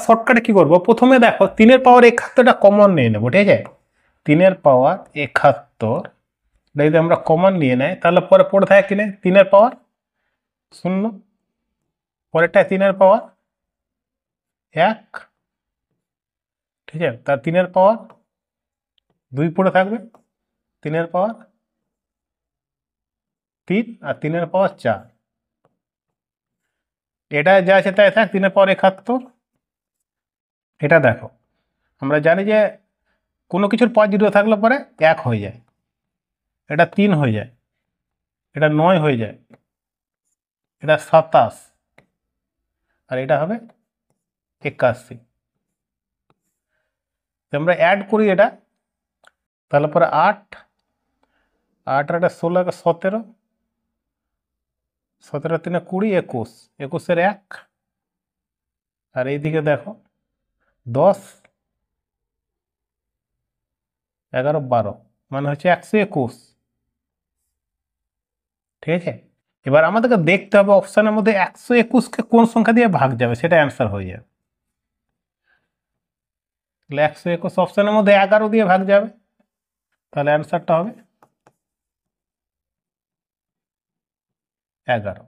শর্টকাটে কি করবো, প্রথমে দেখো 3 এর পাওয়ার 71টা কমন নিয়ে নেবো, ঠিক আছে। 3 এর পাওয়ার 71 যদি আমরা কমন নিয়ে নেই তাহলে পরে পড়ে থাকে কিনে 3 এর পাওয়ার 0, পরেরটা 3 এর পাওয়ার 1, ঠিক আছে। তার 3 এর পাওয়ার 2 পড়ে থাকবে, 3 এর পাওয়ার 3 আর 3 এর পাওয়ার 4। এটা যা আছে তাই থাক, 3 এর পাওয়ার 71। এটা দেখো আমরা জানি যে কোনো কিছুর পর 0 থাকলে পরে 1 হয়ে যায়, এটা 3 হয়ে যায়, এটা 9 হয়ে যায়, এটা 27, আর এটা হবে 81। আমরা অ্যাড করি এটা, তাহলে পরে 8 8 আর 16 17, 17 3 20, 21, 21-এর 1, আর এইদিকে দেখো 10 11 12, মানে হচ্ছে 121, ঠিক আছে। এবার আমাদেরকে দেখতে হবে অপশানের মধ্যে 121কে কোন সংখ্যা দিয়ে ভাগ যাবে, সেটা অ্যান্সার হয়ে যাবে। তাহলে 121 অপশানের মধ্যে 11 দিয়ে ভাগ যাবে, তাহলে অ্যান্সারটা হবে 11।